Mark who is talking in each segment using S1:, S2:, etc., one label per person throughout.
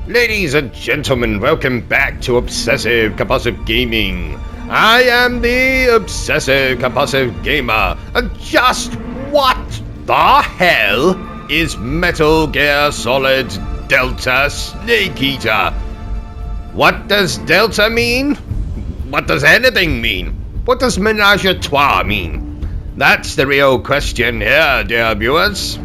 S1: Ladies and gentlemen, welcome back to Obsessive Compulsive Gaming. I am the Obsessive Compulsive Gamer, and just what the hell is Metal Gear Solid Delta Snake Eater? What does Delta mean? What does anything mean? What does Menage a Trois mean? That's the real question here, dear viewers.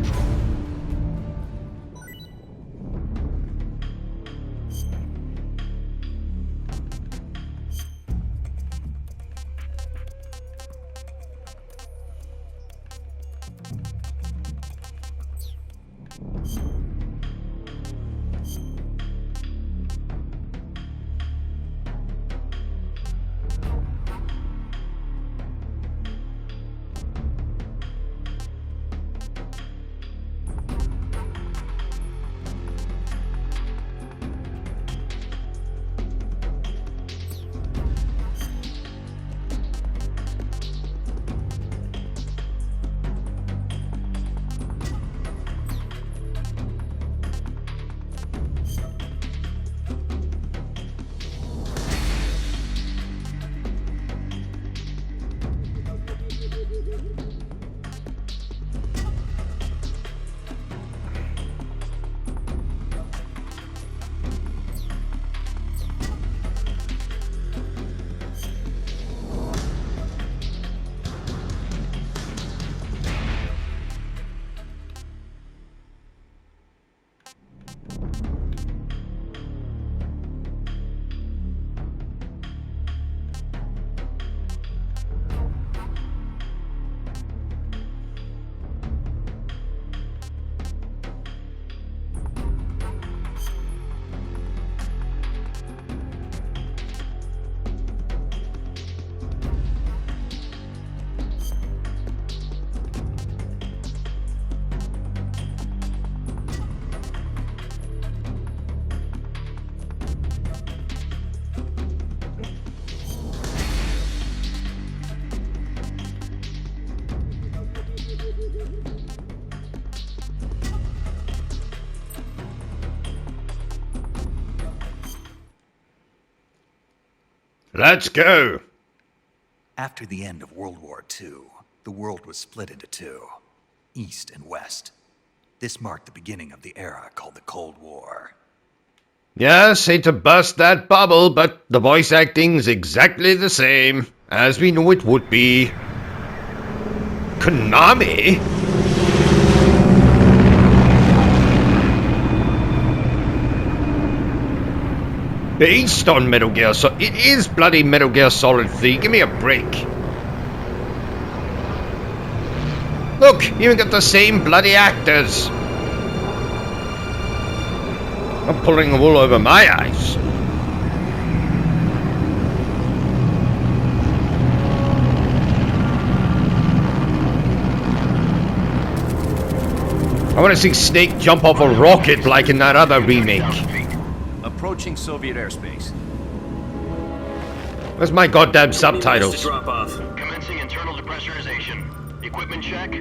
S1: Let's go!
S2: After the end of World War II, the world was split into two, East and West. This marked the beginning of the era called the Cold War.
S1: Yes, hate to burst that bubble, but the voice acting's exactly the same, as we knew it would be. Konami? Based on Metal Gear Solid. It is bloody Metal Gear Solid 3. Give me a break. Look, you even got the same bloody actors. I'm pulling the wool over my eyes. I want to see Snake jump off a rocket like in that other remake.
S3: Approaching Soviet airspace.
S1: Where's my goddamn subtitles?
S4: Drop off. Commencing internal depressurization. Equipment check.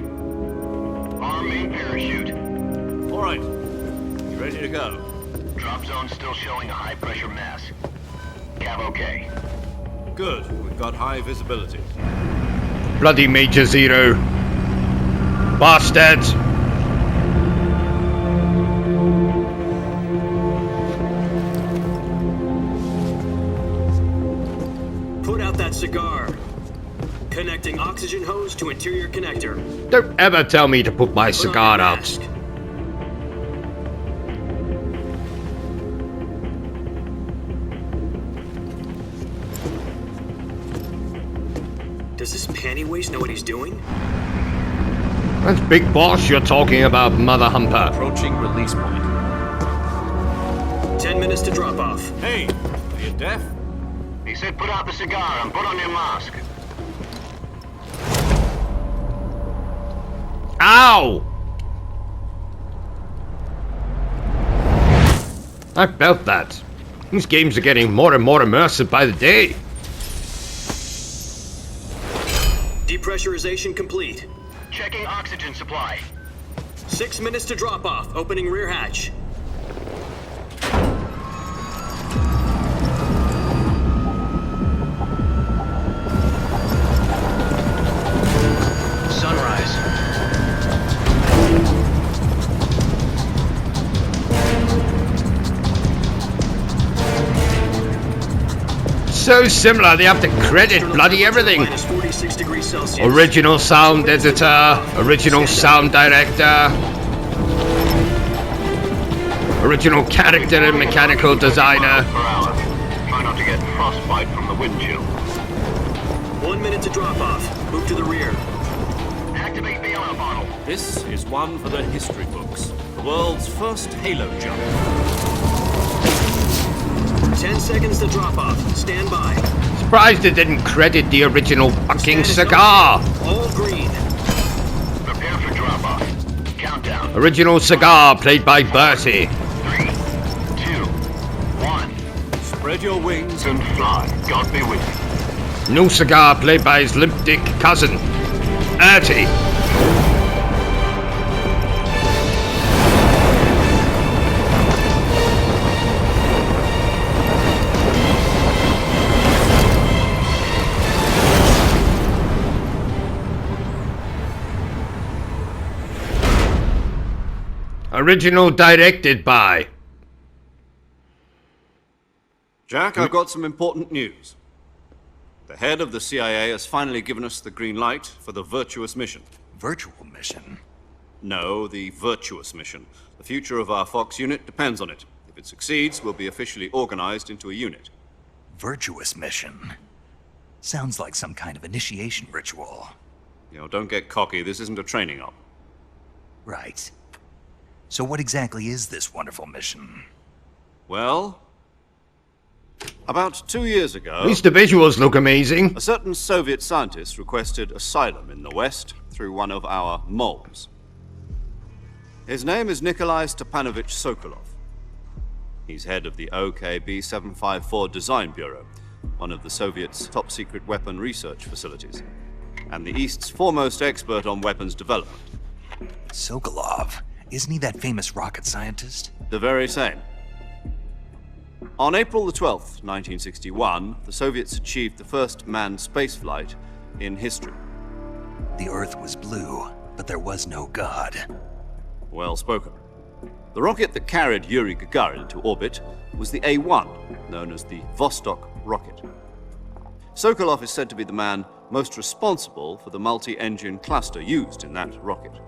S4: Arm main parachute.
S3: All right. You ready to go?
S4: Drop zone still showing a high pressure mass. Cav okay.
S3: Good. We've got high visibility.
S1: Bloody Major Zero. Bastards.
S4: Cigar. Connecting oxygen hose to interior connector.
S1: Don't ever tell me to put my cigar out.
S4: Does this panty waste know what he's doing?
S1: That's Big Boss you're talking about, Mother Humper.
S3: Approaching release point.
S4: 10 minutes to drop off.
S3: Hey, are you deaf?
S4: He said put out the cigar and put on your mask.
S1: Ow! I felt that. These games are getting more and more immersive by the day.
S4: Depressurization complete.
S5: Checking oxygen supply.
S4: 6 minutes to drop off. Opening rear hatch.
S1: so similar they have to credit bloody everything.
S5: Minus 46 degrees Celsius.
S1: Original sound editor, original sound director, original character and mechanical designer.
S4: Per hour. Try not to get frostbite from the wind chill.
S5: 1 minute to drop off. Move to the rear.
S4: Activate bailout bottle.
S3: This is one for the history books. The world's first halo jump.
S5: 10 seconds to drop off. Stand by.
S1: Surprised it didn't credit the original fucking cigar.
S5: All green.
S4: Prepare for drop off. Countdown.
S1: Original cigar played by Bertie.
S4: 3, 2, 1.
S3: Spread your wings
S4: And fly. God be with you.
S1: New cigar played by his limp dick cousin, Ertie. Original directed by.
S3: Jack, I've got some important news. The head of the CIA has finally given us the green light for the virtuous mission.
S2: Virtual mission?
S3: No, the virtuous mission. The future of our Fox unit depends on it. If it succeeds, we'll be officially organized into a unit.
S2: Virtuous mission? Sounds like some kind of initiation ritual.
S3: You know, don't get cocky. This isn't a training op.
S2: Right. So what exactly is this wonderful mission?
S3: Well, about 2 years ago,
S1: At least the visuals look amazing.
S3: a certain Soviet scientist requested asylum in the West through one of our moles. His name is Nikolai Stepanovich Sokolov. He's head of the OKB 754 Design Bureau, one of the Soviets' top-secret weapon research facilities, and the East's foremost expert on weapons development.
S2: Sokolov? Isn't he that famous rocket scientist?
S3: The very same. On April the 12th, 1961, the Soviets achieved the first manned spaceflight in history.
S2: The Earth was blue, but there was no God.
S3: Well spoken. The rocket that carried Yuri Gagarin into orbit was the A-1, known as the Vostok rocket. Sokolov is said to be the man most responsible for the multi-engine cluster used in that rocket.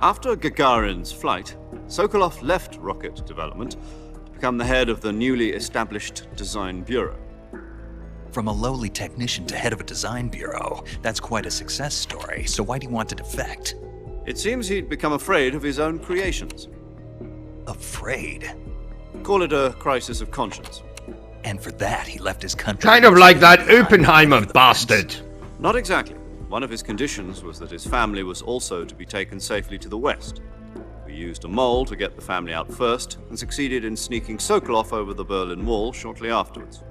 S3: After Gagarin's flight, Sokolov left rocket development to become the head of the newly established Design Bureau.
S2: From a lowly technician to head of a design bureau, that's quite a success story, so why do you want to defect?
S3: It seems he'd become afraid of his own creations.
S2: Afraid?
S3: Call it a crisis of conscience.
S2: And for that, he left his country.
S1: Kind of like that Oppenheimer bastard.
S3: Not exactly. One of his conditions was that his family was also to be taken safely to the West. We used a mole to get the family out first, and succeeded in sneaking Sokolov over the Berlin Wall shortly afterwards.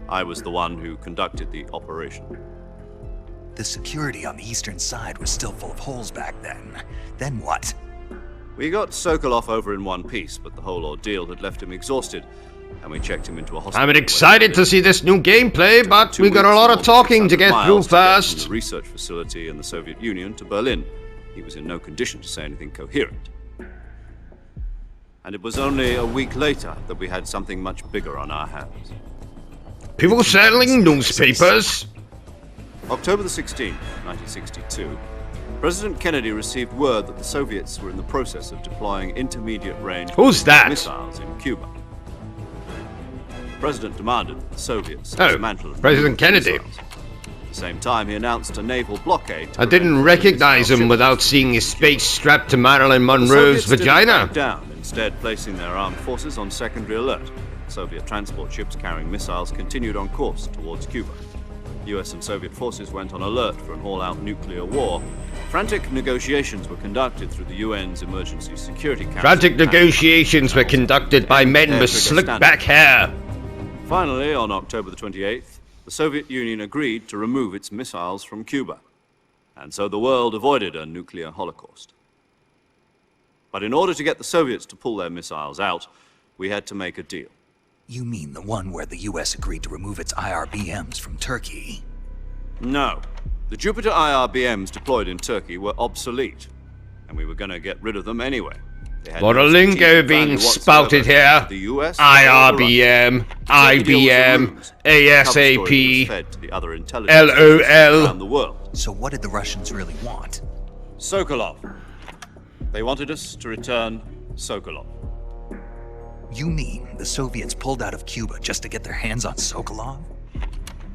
S3: I was the one who conducted the operation.
S2: The security on the eastern side was still full of holes back then. Then what?
S3: We got Sokolov over in one piece, but the whole ordeal had left him exhausted, and we checked him into a hospital.
S1: I'm excited to see this new gameplay, but we got a lot of talking to get through
S3: From
S1: first.
S3: the research facility in the Soviet Union to Berlin. He was in no condition to say anything coherent. And it was only a week later that we had something much bigger on our hands.
S1: People selling newspapers.
S3: October the 16th, 1962, President Kennedy received word that the Soviets were in the process of deploying intermediate-range
S1: Who's that?
S3: missiles in Cuba. The President demanded that the Soviets
S1: Oh,
S3: dismantle
S1: President Kennedy.
S3: missiles. At the same time, he announced a naval blockade. to
S1: I didn't
S3: prevent
S1: recognize
S3: missile
S1: him without seeing his face strapped to Marilyn Monroe's
S3: Soviets didn't
S1: vagina.
S3: back down, instead placing their armed forces on secondary alert. Soviet transport ships carrying missiles continued on course towards Cuba. US and Soviet forces went on alert for an all-out nuclear war. Frantic negotiations were conducted through the UN's Emergency Security Council.
S1: Tragic negotiations were conducted by men with slick back hair.
S3: Finally, on October the 28th, the Soviet Union agreed to remove its missiles from Cuba. And so the world avoided a nuclear holocaust. But in order to get the Soviets to pull their missiles out, we had to make a deal.
S2: You mean the one where the US agreed to remove its IRBMs from Turkey?
S3: No. The Jupiter IRBMs deployed in Turkey were obsolete, and we were going to get rid of them anyway. They had
S1: Lot
S3: no
S1: of lingo
S3: strategic
S1: being
S3: value
S1: spouted
S3: whatsoever
S1: here.
S3: to the US or
S1: IRBM,
S3: the deal was a
S1: IBM,
S3: ruse. The cover story was
S1: ASAP,
S3: fed to the other intelligence agencies
S1: LOL.
S3: around the world.
S2: So what did the Russians really want?
S3: Sokolov. They wanted us to return Sokolov.
S2: You mean the Soviets pulled out of Cuba just to get their hands on Sokolov?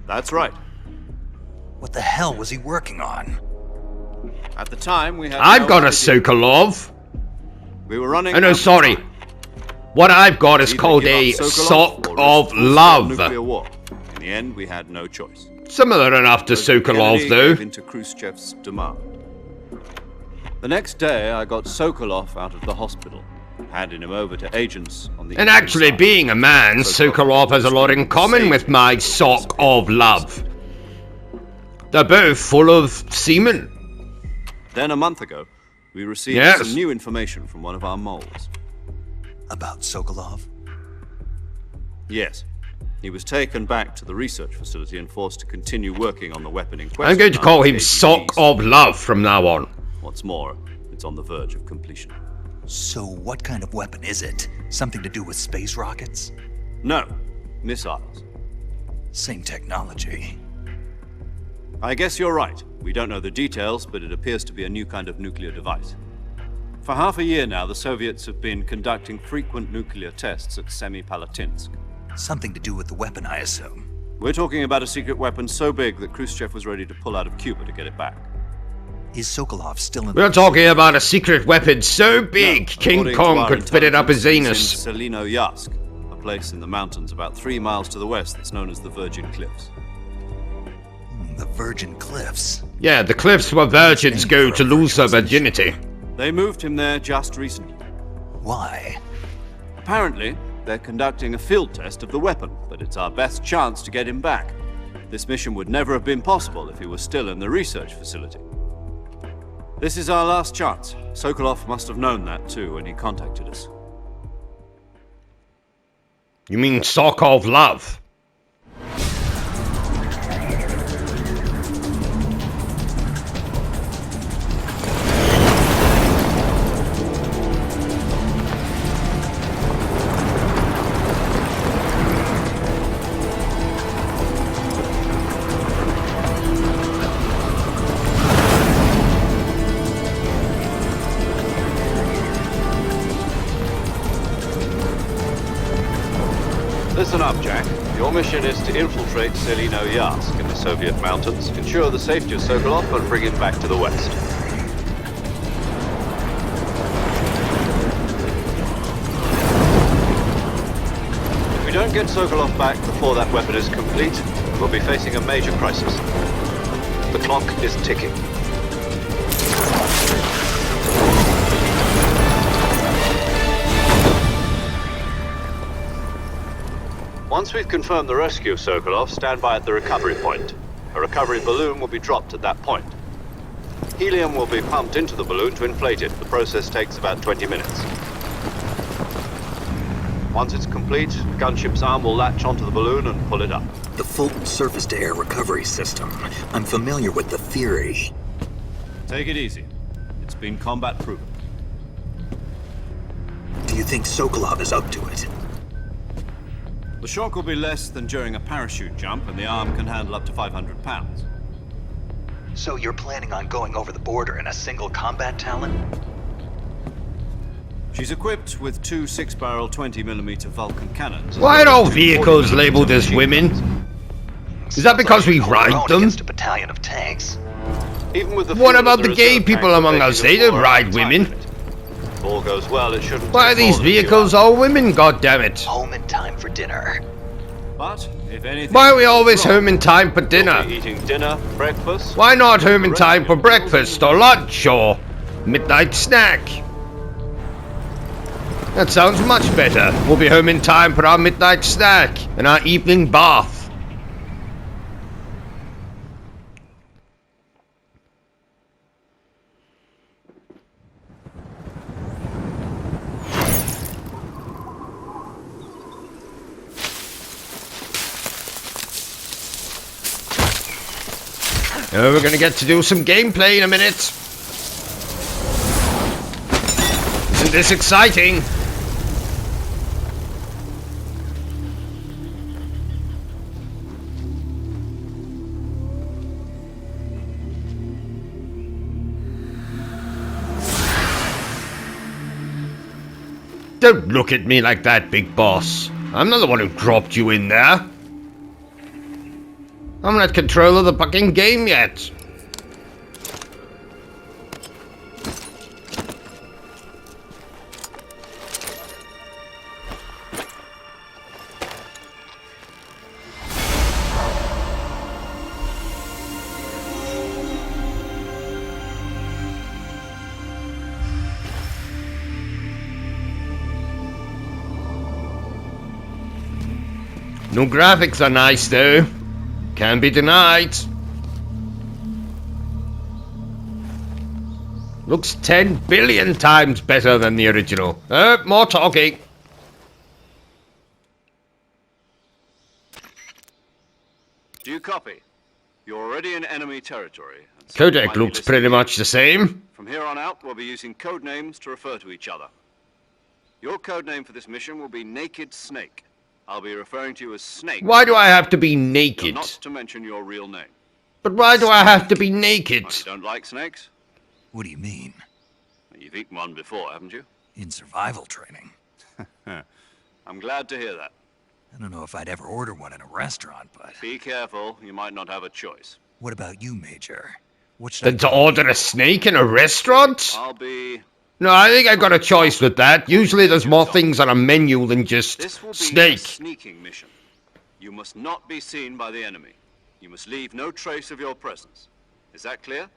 S3: That's right.
S2: What the hell was he working on?
S3: At the time, we had
S1: I've
S3: no
S1: got a
S3: idea.
S1: Sokolov.
S3: We were running.
S1: Oh no,
S3: out of
S1: sorry.
S3: time.
S1: What I've got is
S3: Either
S1: called
S3: give up
S1: a
S3: Sokolov
S1: sock
S3: or risk
S1: of
S3: full-scale
S1: love.
S3: Nuclear war. In the end, we had no choice.
S1: Similar enough to
S3: President
S1: Sokolov,
S3: Kennedy
S1: though.
S3: gave in to Khrushchev's demand. The next day, I got Sokolov out of the hospital, handing him over to agents on the.
S1: And
S3: eastern
S1: actually,
S3: side.
S1: being a man, Sokolov has a lot in common with my sock of love. They're both full of semen.
S3: Then a month ago, we received
S1: Yes.
S3: some new information from one of our moles.
S2: About Sokolov?
S3: Yes. He was taken back to the research facility and forced to continue working on the weapon in question.
S1: I'm going to call him
S3: under
S1: Sock
S3: KGB's.
S1: of Love from now on.
S3: What's more, it's on the verge of completion.
S2: So what kind of weapon is it? Something to do with space rockets?
S3: No, missiles.
S2: Same technology.
S3: I guess you're right. We don't know the details, but it appears to be a new kind of nuclear device. For half a year now, the Soviets have been conducting frequent nuclear tests at Semipalatinsk.
S2: Something to do with the weapon, I assume.
S3: We're talking about a secret weapon so big that Khrushchev was ready to pull out of Cuba to get it back.
S2: Is Sokolov still in
S1: We're talking about a secret weapon so big,
S3: No,
S1: King
S3: according to
S1: Kong
S3: our
S1: could fit it up his
S3: intelligence,
S1: anus.
S3: he's in Selino-Yask, a place in the mountains about 3 miles to the west that's known as the Virgin Cliffs.
S2: the Virgin Cliffs?
S1: Yeah, the cliffs where virgins go to lose their virginity.
S3: They moved him there just recently.
S2: Why?
S3: Apparently, they're conducting a field test of the weapon, but it's our best chance to get him back. This mission would never have been possible if he was still in the research facility. This is our last chance. Sokolov must have known that too when he contacted us.
S1: You mean Sock of Love?
S3: Listen up, Jack. Your mission is to infiltrate Selino-Yask in the Soviet mountains, ensure the safety of Sokolov, and bring him back to the west. If we don't get Sokolov back before that weapon is complete, we'll be facing a major crisis. The clock is ticking. Once we've confirmed the rescue of Sokolov, stand by at the recovery point. A recovery balloon will be dropped at that point. Helium will be pumped into the balloon to inflate it. The process takes about 20 minutes. Once it's complete, the gunship's arm will latch onto the balloon and pull it up.
S6: The Fulton surface-to-air recovery system. I'm familiar with the theory.
S3: Take it easy. It's been combat proven.
S6: Do you think Sokolov is up to it?
S3: The shock will be less than during a parachute jump, and the arm can handle up to 500 pounds.
S2: So you're planning on going over the border in a single combat Talon?
S3: She's equipped with 2 6-barrel 20mm Vulcan cannons.
S1: Why are all vehicles labeled as women? Is that because we ride them?
S2: Against a battalion of tanks.
S3: Even with the
S1: What
S3: fuel
S1: about
S3: of
S1: the gay
S3: reserve
S1: people
S3: tanks,
S1: among
S3: they
S1: us?
S3: can
S1: They don't
S3: deploy
S1: ride
S3: on time
S1: women.
S3: limit. If all goes well, it shouldn't
S1: Why are
S3: take more
S1: these
S3: than a few
S1: vehicles
S3: hours.
S1: all women, goddammit?
S2: Home in time for dinner.
S3: But if anything
S1: Why are we
S3: goes
S1: always
S3: wrong,
S1: home in time for
S3: we'll
S1: dinner?
S3: be eating dinner, breakfast.
S1: Why not home in time for breakfast or lunch or midnight snack? That sounds much better. We'll be home in time for our midnight snack and our evening bath. Oh, we're gonna get to do some gameplay in a minute. Isn't this exciting! Don't look at me like that, big boss. I'm not the one who dropped you in there. I'm not control of the fucking game yet. New graphics are nice though. Can't be denied. Looks 10 billion times better than the original. More talking.
S3: Do you copy? You're already in enemy territory. And so you might
S1: Codec
S3: be
S1: looks
S3: listening
S1: pretty
S3: in.
S1: much the same.
S3: From here on out, we'll be using code names to refer to each other. Your code name for this mission will be Naked Snake. I'll be referring to you as Snake.
S1: Why do I have to be
S3: You're
S1: naked?
S3: not to mention your real name.
S1: But why do I have to be naked?
S3: Oh, you don't like snakes?
S2: What do you mean?
S3: You've eaten one before, haven't you?
S2: In survival training?
S3: I'm glad to hear that.
S2: I don't know if I'd ever order one in a restaurant, but...
S3: Be careful, you might not have a choice.
S2: What about you, Major? What should
S1: Then to order a snake in a restaurant?
S3: I'll be...
S1: No, I think I got a choice with that. Usually there's more things on a menu than just
S3: This will be a
S1: snake.
S3: sneaking mission. You must not be seen by the enemy. You must leave no trace of your presence. Is that clear?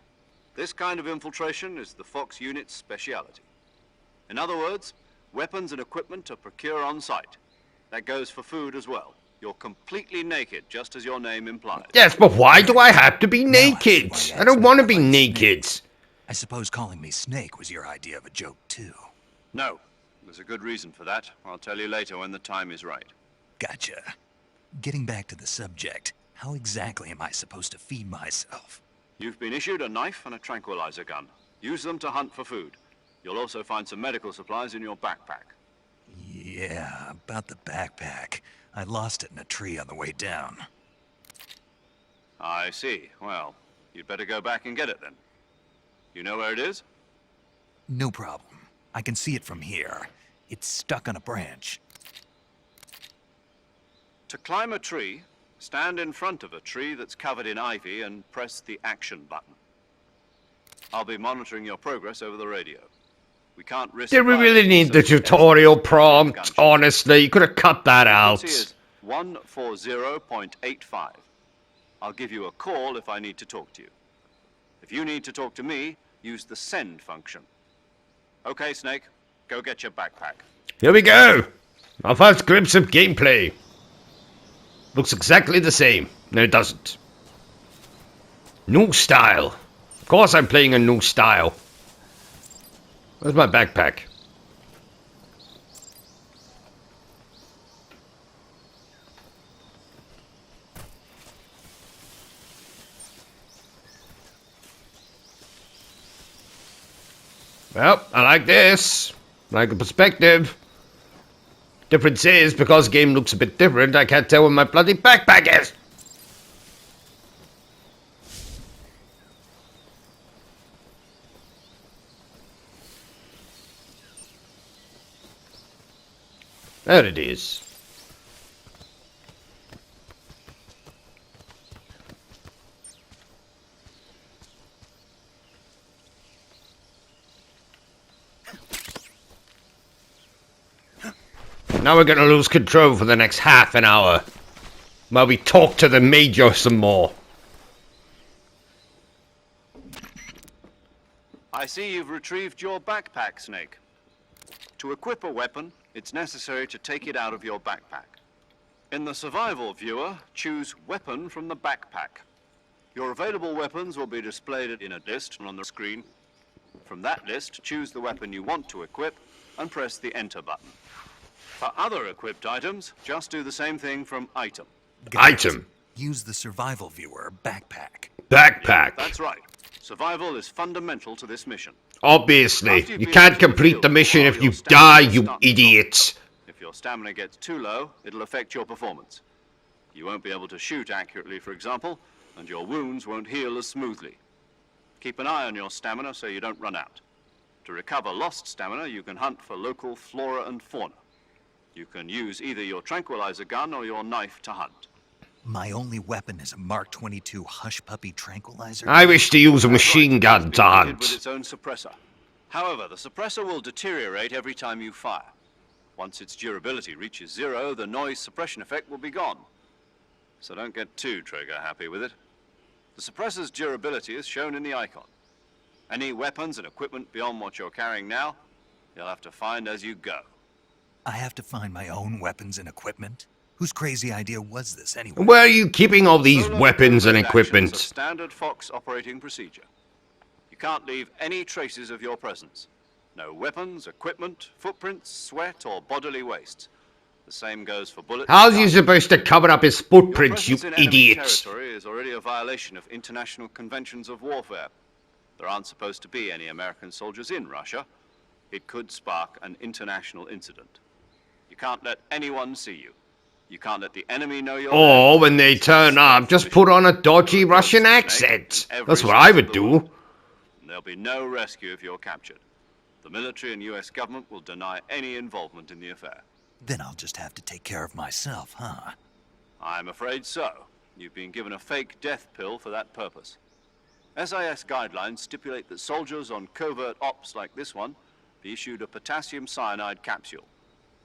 S3: This kind of infiltration is the Fox unit's speciality. In other words, weapons and equipment are procured on site. That goes for food as well. You're completely naked, just as your name implies.
S1: Yes, but why do I have to be naked?
S2: why you
S1: I don't
S2: asked
S1: want to
S2: me
S1: be
S2: about
S1: naked.
S2: snakes. I suppose calling me Snake was your idea of a joke, too.
S3: No, there's a good reason for that. I'll tell you later when the time is right.
S2: Gotcha. Getting back to the subject, how exactly am I supposed to feed myself?
S3: You've been issued a knife and a tranquilizer gun. Use them to hunt for food. You'll also find some medical supplies in your backpack.
S2: Yeah, about the backpack. I lost it in a tree on the way down.
S3: I see. Well, you'd better go back and get it then. You know where it is?
S2: No problem. I can see it from here. It's stuck on a branch.
S3: To climb a tree, stand in front of a tree that's covered in ivy and press the action button. I'll be monitoring your progress over the radio. We can't risk...
S1: Did we really
S3: violence,
S1: need
S3: so
S1: the
S3: it's best
S1: tutorial
S3: to
S1: prompt?
S3: gunshot.
S1: Honestly, you could have cut that out.
S3: Frequency is 140.85. I'll give you a call if I need to talk to you. If you need to talk to me, use the send function. Okay, Snake, go get your backpack.
S1: Here we go. Our first glimpse of gameplay. Looks exactly the same. No, it doesn't. New style. Of course I'm playing a new style. Where's my backpack? Well, I like this. I like the perspective. Difference is, because the game looks a bit different, I can't tell where my bloody backpack is. There it is. Now we're gonna lose control for the next half an hour. While we talk to the Major some more.
S3: I see you've retrieved your backpack, Snake. To equip a weapon, it's necessary to take it out of your backpack. In the survival viewer, choose Weapon from the backpack. Your available weapons will be displayed in a list on the screen. From that list, choose the weapon you want to equip and press the Enter button. For other equipped items, just do the same thing from Item.
S1: Item.
S2: Use the survival viewer backpack.
S1: Backpack.
S3: That's right. Survival is fundamental to this mission.
S1: Obviously,
S3: After you've
S1: you
S3: been
S1: can't
S3: into the
S1: complete
S3: field
S1: the
S3: for a
S1: mission
S3: while,
S1: if you
S3: your stamina
S1: die,
S3: will
S1: you
S3: start to drop.
S1: idiots.
S3: If your stamina gets too low, it'll affect your performance. You won't be able to shoot accurately, for example, and your wounds won't heal as smoothly. Keep an eye on your stamina so you don't run out. To recover lost stamina, you can hunt for local flora and fauna. You can use either your tranquilizer gun or your knife to hunt.
S2: My only weapon is a Mark 22 hush puppy tranquilizer.
S1: I wish to use a
S3: That's
S1: machine
S3: right.
S1: gun
S3: It's
S1: to
S3: been fitted with
S1: hunt.
S3: its own suppressor. However, the suppressor will deteriorate every time you fire. Once its durability reaches 0, the noise suppression effect will be gone. So don't get too trigger happy with it. The suppressor's durability is shown in the icon. Any weapons and equipment beyond what you're carrying now, you'll have to find as you go.
S2: I have to find my own weapons and equipment? Whose crazy idea was this anyway?
S1: Where are you keeping all these
S3: Solo
S1: weapons and
S3: covert actions are
S1: equipment?
S3: standard Fox operating procedure. You can't leave any traces of your presence. No weapons, equipment, footprints, sweat, or bodily waste. The same goes for bullets.
S1: How's
S3: and
S1: he
S3: guns.
S1: supposed to cover up his
S3: Your
S1: footprints, you
S3: presence in enemy
S1: idiots?
S3: territory is already a violation of international conventions of warfare. There aren't supposed to be any American soldiers in Russia. It could spark an international incident. You can't let anyone see you. You can't let the enemy know you're
S1: Or
S3: there.
S1: when they
S3: It's a
S1: turn up,
S3: stealth
S1: just
S3: mission.
S1: put on a dodgy
S3: You're a
S1: Russian
S3: ghost snake
S1: accent.
S3: in every
S1: That's what
S3: state
S1: I
S3: of
S1: would
S3: the
S1: do.
S3: world. There'll be no rescue if you're captured. The military and US government will deny any involvement in the affair.
S2: Then I'll just have to take care of myself, huh?
S3: I'm afraid so. You've been given a fake death pill for that purpose. SIS guidelines stipulate that soldiers on covert ops like this one be issued a potassium cyanide capsule.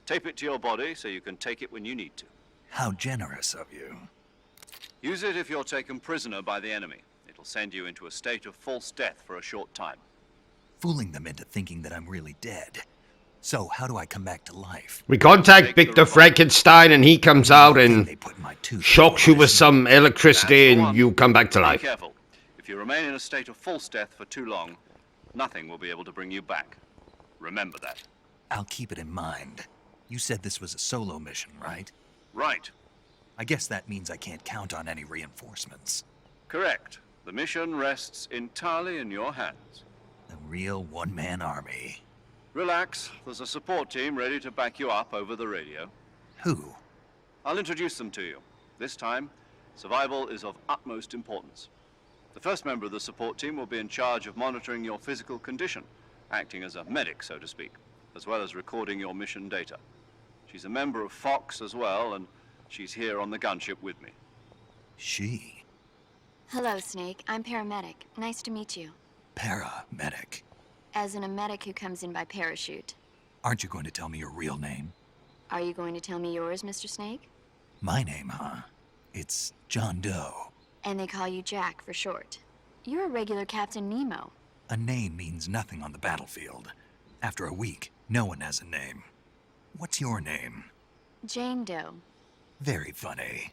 S3: Tape it to your body so you can take it when you need to.
S2: How generous of you.
S3: Use it if you're taken prisoner by the enemy. It'll send you into a state of false death for a short time.
S2: Fooling them into thinking that I'm really dead. So, how do I come back to life?
S1: We contact Victor Frankenstein and he comes out
S2: Then
S1: and
S2: they put my tooth
S1: shocks
S2: through
S1: you with
S2: this-
S1: some electricity
S3: That's the
S1: and
S3: one.
S1: you come back to
S3: Be
S1: life.
S3: careful. If you remain in a state of false death for too long, nothing will be able to bring you back. Remember that.
S2: I'll keep it in mind. You said this was a solo mission, right?
S3: Right.
S2: I guess that means I can't count on any reinforcements.
S3: Correct. The mission rests entirely in your hands.
S2: A real one-man army.
S3: Relax. There's a support team ready to back you up over the radio.
S2: Who?
S3: I'll introduce them to you. This time, survival is of utmost importance. The first member of the support team will be in charge of monitoring your physical condition, acting as a medic, so to speak, as well as recording your mission data. She's a member of Fox as well, and she's here on the gunship with me.
S2: She.
S7: Hello, Snake. I'm paramedic. Nice to meet you.
S2: Paramedic.
S7: As in a medic who comes in by parachute.
S2: Aren't you going to tell me your real name?
S7: Are you going to tell me yours, Mr. Snake?
S2: My name, huh? It's John Doe.
S7: And they call you Jack for short. You're a regular Captain Nemo.
S2: A name means nothing on the battlefield. After a week, no one has a name. What's your name?
S7: Jane Doe.
S2: Very funny.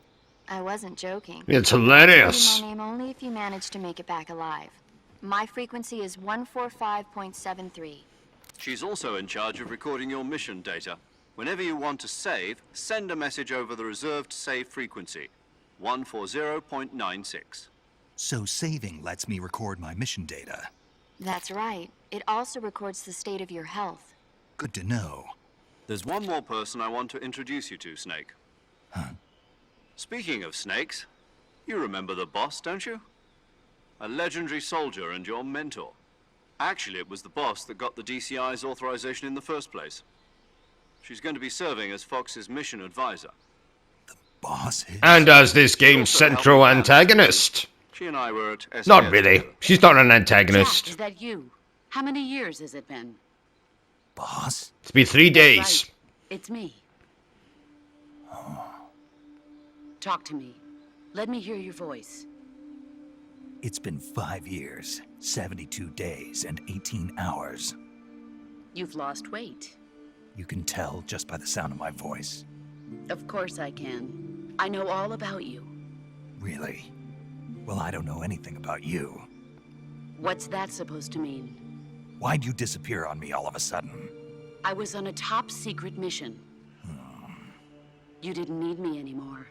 S7: I wasn't joking.
S1: It's
S7: I'll
S1: hilarious.
S7: tell you my name only if you manage to make it back alive. My frequency is 145.73.
S3: She's also in charge of recording your mission data. Whenever you want to save, send a message over the reserved save frequency, 140.96.
S2: So saving lets me record my mission data.
S7: That's right. It also records the state of your health.
S2: Good to know.
S3: There's one more person I want to introduce you to, Snake.
S2: Huh?
S3: Speaking of snakes, you remember the boss, don't you? A legendary soldier and your mentor. Actually, it was the boss that got the DCI's authorization in the first place. She's going to be serving as Fox's mission advisor.
S2: Boss is...
S1: And as this game's central antagonist.
S3: She and I were at SIS
S1: Not really.
S3: together.
S1: She's not an
S8: Jack,
S1: antagonist.
S8: is that you? How many years has it been?
S2: Boss?
S1: It's been 3 days.
S8: Right. It's me. Talk to me. Let me hear your voice.
S2: It's been 5 years, 72 days, and 18 hours.
S8: You've lost weight.
S2: You can tell just by the sound of my voice.
S8: Of course I can. I know all about you.
S2: Really? Well, I don't know anything about you.
S8: What's that supposed to mean?
S2: Why'd you disappear on me all of a sudden?
S8: I was on a top secret mission. You didn't need me anymore.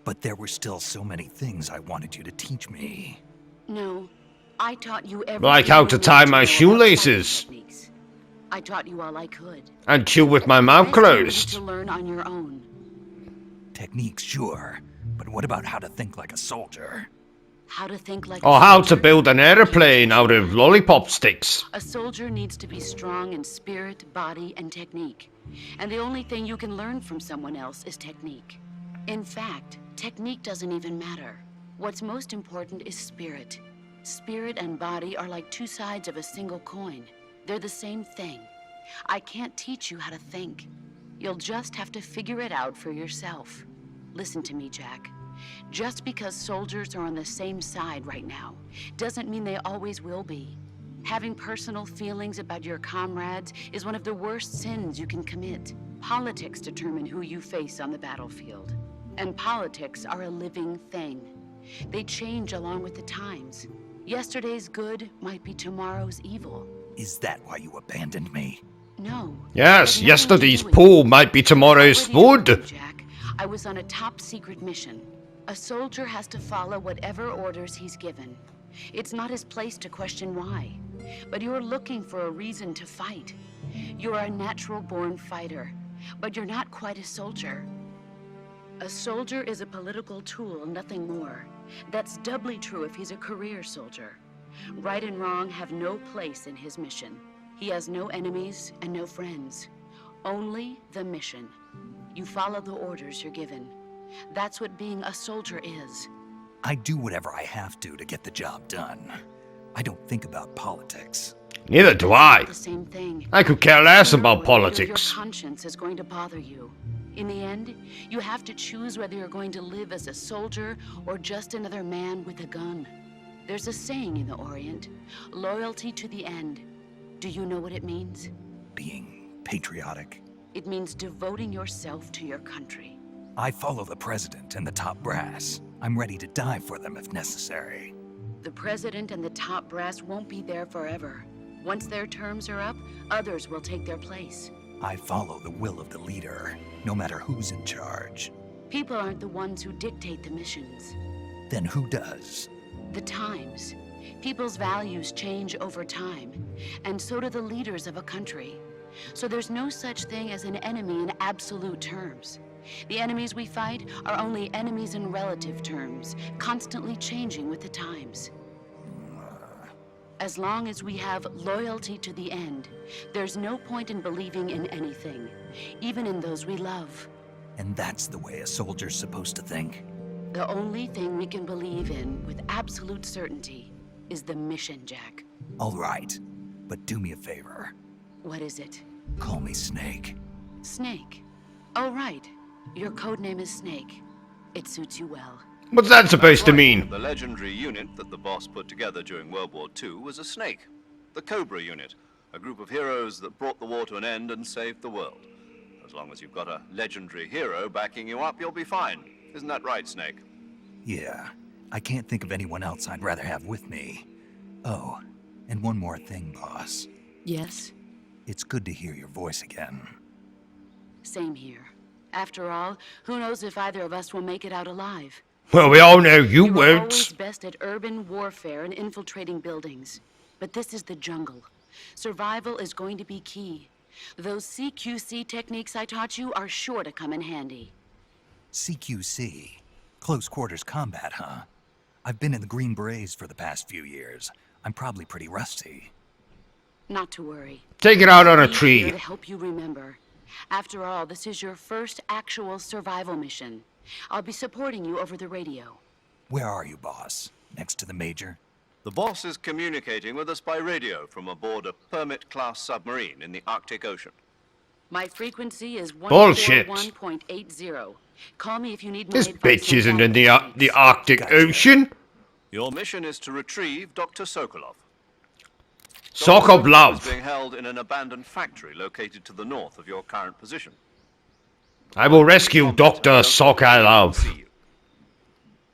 S2: But there were still so many things I wanted you to teach me.
S8: No, I taught you everything.
S1: Like how to
S8: you
S1: tie
S8: need
S1: my
S8: know about
S1: shoelaces.
S8: fighting techniques. I taught you all I could.
S1: And chew with my mouth
S8: The rest you need
S1: closed.
S8: to learn on your own.
S2: Techniques, sure. But what about how to think like a soldier?
S8: How to think like
S1: Or
S8: a
S1: how to
S8: soldier?
S1: build an airplane out of lollipop sticks.
S8: A soldier needs to be strong in spirit, body, and technique. And the only thing you can learn from someone else is technique. In fact, technique doesn't even matter. What's most important is spirit. Spirit and body are like two sides of a single coin. They're the same thing. I can't teach you how to think. You'll just have to figure it out for yourself. Listen to me, Jack. Just because soldiers are on the same side right now doesn't mean they always will be. Having personal feelings about your comrades is one of the worst sins you can commit. Politics determine who you face on the battlefield. And politics are a living thing. They change along with the times. Yesterday's good might be tomorrow's evil.
S2: Is that why you abandoned me?
S8: No.
S1: Yes,
S8: It had nothing to
S1: yesterday's
S8: do with
S1: pool
S8: you.
S1: might be tomorrow's
S8: I already told you,
S1: food.
S8: Jack, I was on a top secret mission. A soldier has to follow whatever orders he's given. It's not his place to question why. But you're looking for a reason to fight. You're a natural-born fighter, but you're not quite a soldier. A soldier is a political tool, nothing more. That's doubly true if he's a career soldier. Right and wrong have no place in his mission. He has no enemies and no friends. Only the mission. You follow the orders you're given. That's what being a soldier is.
S2: I do whatever I have to get the job done. I don't think about politics.
S1: Neither do I.
S8: The same thing.
S1: I could care less
S8: Sooner
S1: about
S8: or later,
S1: politics.
S8: Your conscience is going to bother you. In the end, you have to choose whether you're going to live as a soldier or just another man with a gun. There's a saying in the Orient, loyalty to the end. Do you know what it means?
S2: Being patriotic.
S8: It means devoting yourself to your country.
S2: I follow the president and the top brass. I'm ready to die for them if necessary.
S8: The president and the top brass won't be there forever. Once their terms are up, others will take their place.
S2: I follow the will of the leader, no matter who's in charge.
S8: People aren't the ones who dictate the missions.
S2: Then who does?
S8: The times. People's values change over time, and so do the leaders of a country. So there's no such thing as an enemy in absolute terms. The enemies we fight are only enemies in relative terms, constantly changing with the times. As long as we have loyalty to the end, there's no point in believing in anything, even in those we love.
S2: And that's the way a soldier's supposed to think?
S8: The only thing we can believe in with absolute certainty is the mission, Jack.
S2: All right, but do me a favor.
S8: What is it?
S2: Call me Snake.
S8: Snake. Oh, right. Your code name is Snake. It suits you well.
S1: What's that supposed to mean?
S3: The legendary unit that the boss put together during World War II was a snake. The Cobra unit, a group of heroes that brought the war to an end and saved the world. As long as you've got a legendary hero backing you up, you'll be fine. Isn't that right, Snake?
S2: Yeah, I can't think of anyone else I'd rather have with me. Oh, and one more thing, boss.
S8: Yes?
S2: It's good to hear your voice again.
S8: Same here. After all, who knows if either of us will make it out alive?
S1: Well, we all know you
S8: were always
S1: won't.
S8: best at urban warfare and infiltrating buildings. But this is the jungle. Survival is going to be key. Those CQC techniques I taught you are sure to come in handy.
S2: CQC? Close quarters combat, huh? I've been in the Green Berets for the past few years. I'm probably pretty rusty.
S8: Not to worry.
S1: Take it out on a
S8: Be
S1: tree.
S8: here to help you remember. After all, this is your first actual survival mission. I'll be supporting you over the radio.
S2: Where are you, boss? Next to the Major?
S3: The boss is communicating with us by radio from aboard a Permit-class submarine in the Arctic Ocean.
S8: My frequency is
S1: Bullshit.
S8: 141.80. Call me if you need my
S1: This
S8: advice
S1: bitch
S8: on
S1: isn't in the
S8: techniques.
S1: Arctic
S2: Gotcha.
S1: Ocean.
S3: Your mission is to retrieve Dr. Sokolov.
S1: Sock of
S3: is
S1: love.
S3: being held in an abandoned factory located to the north of your current position.
S1: I will rescue Dr. Sock I love.
S3: See you.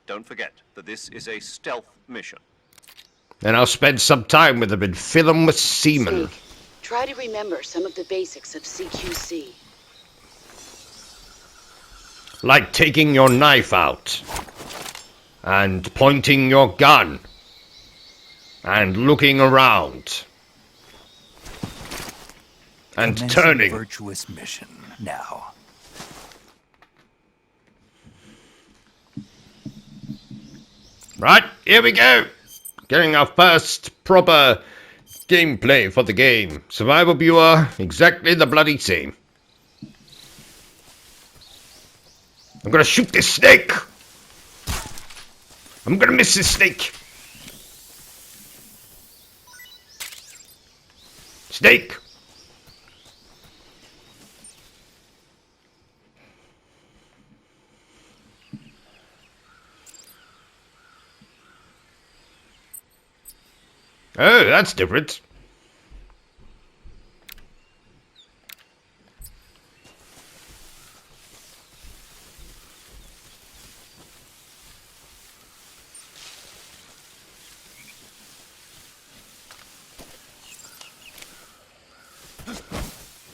S3: Don't forget that this is a stealth mission.
S1: And I'll spend some time with him and fill him with semen.
S8: Snake, try to remember some of the basics of CQC.
S1: Like taking your knife out. And pointing your gun. and looking around. And
S2: Commencing
S1: turning.
S2: virtuous mission now.
S1: Right, here we go. Getting our first proper gameplay for the game. Survival viewer, exactly the bloody same. I'm gonna shoot this snake. I'm gonna miss this snake. Snake. Oh, that's different.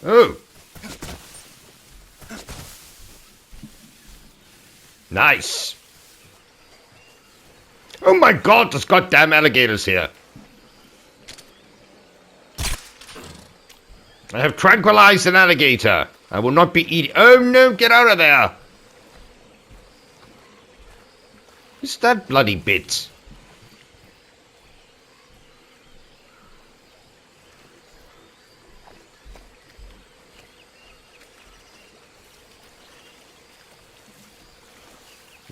S1: Oh. Nice. Oh my god, there's goddamn alligators here. I have tranquilized an alligator. I will not be eating. Oh no, get out of there. What's that bloody bit?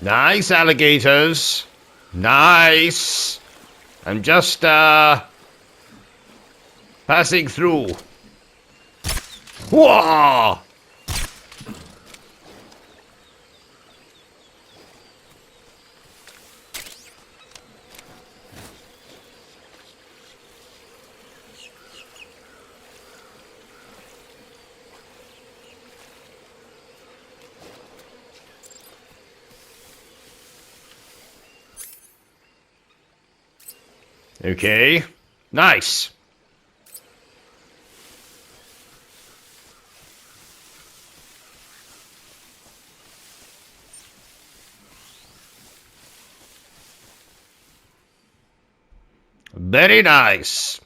S1: Nice alligators. Nice. I'm just passing through. Whoa! Okay. Nice. Very nice.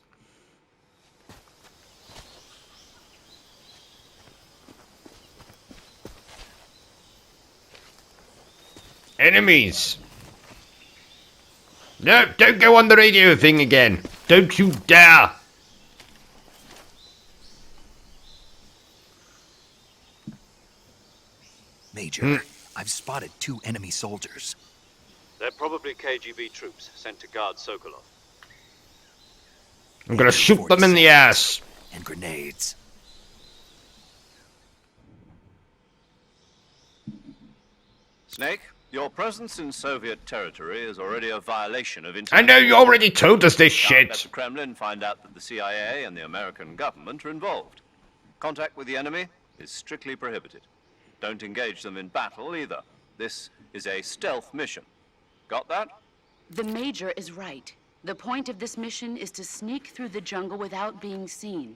S1: Enemies. No, don't go on the radio thing again. Don't you dare.
S2: Major, I've spotted 2 enemy soldiers.
S3: They're probably KGB troops sent to guard Sokolov.
S1: I'm gonna shoot them in the ass.
S2: And grenades.
S3: Snake, your presence in Soviet territory is already a violation of
S1: I
S3: international
S1: know you already told us this
S3: Can't let
S1: shit.
S3: the Kremlin find out that the CIA and the American government are involved. Contact with the enemy is strictly prohibited. Don't engage them in battle either. This is a stealth mission. Got that?
S8: The Major is right. The point of this mission is to sneak through the jungle without being seen.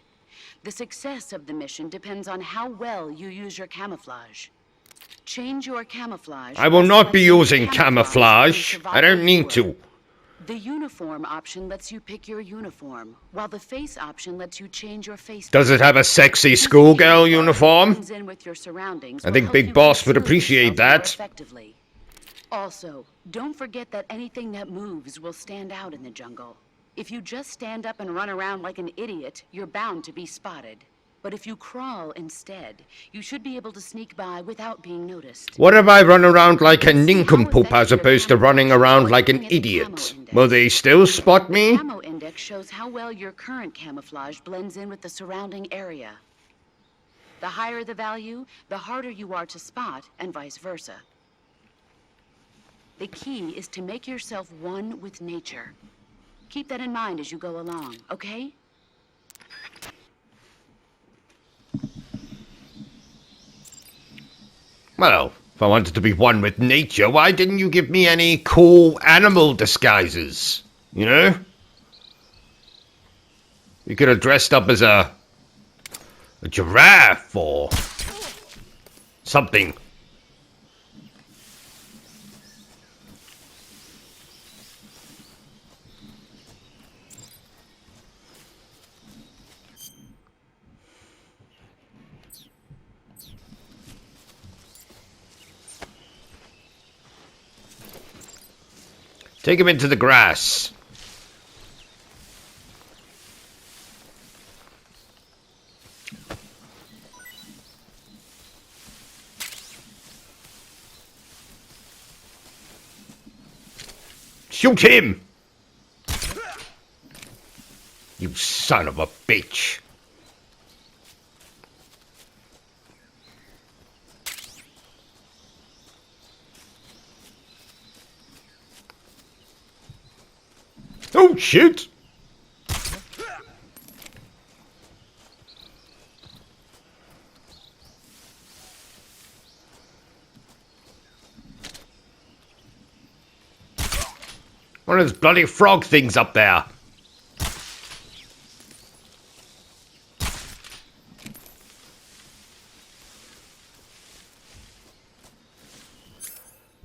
S8: The success of the mission depends on how well you use your camouflage. Change your camouflage.
S1: I will
S8: by
S1: not be
S8: selecting
S1: using camouflage. I don't need to.
S8: The uniform option lets you pick your uniform, while the face option lets you change your face.
S1: Does it have a sexy schoolgirl uniform?
S8: Blends in with your surroundings
S1: I
S8: will
S1: think
S8: help
S1: Big
S8: you
S1: Boss would
S8: conceal
S1: appreciate
S8: yourself more
S1: that.
S8: effectively. Also, don't forget that anything that moves will stand out in the jungle. If you just stand up and run around like an idiot, you're bound to be spotted. But if you crawl instead, you should be able to sneak by without being noticed.
S1: What if I run around like a nincompoop as opposed to running around like an idiot? Will they still spot
S8: The
S1: me?
S8: camo index shows how well your current camouflage blends in with the surrounding area. The higher the value, the harder you are to spot, and vice versa. The key is to make yourself one with nature. Keep that in mind as you go along, okay?
S1: Well, if I wanted to be one with nature, why didn't you give me any cool animal disguises? You know? You could have dressed up as a giraffe or something. Take him into the grass. Shoot him! You son of a bitch. Oh, shit! One of those bloody frog things up there.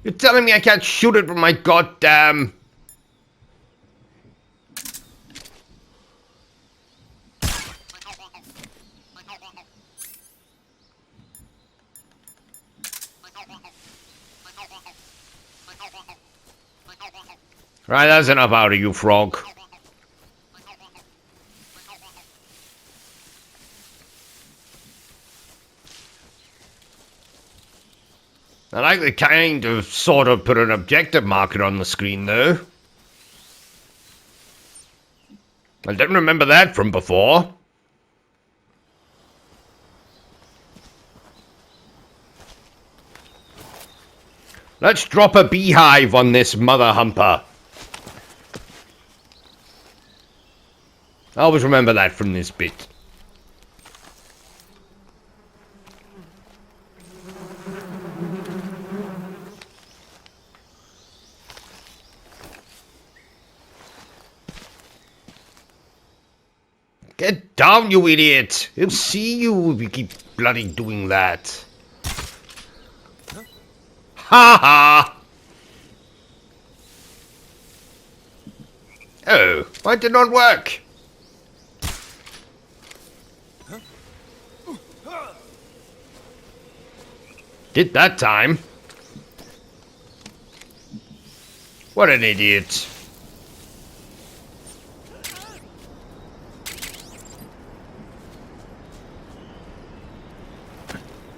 S1: You're telling me I can't shoot it from my goddamn... Right, that's enough out of you, frog. I like the kind of sort of put an objective marker on the screen, though. I don't remember that from before. Let's drop a beehive on this mother humper. I always remember that from this bit. Get down, you idiot! He'll see you if you keep bloody doing that. Ha ha! Oh, why did it not work? Did that time. What an idiot.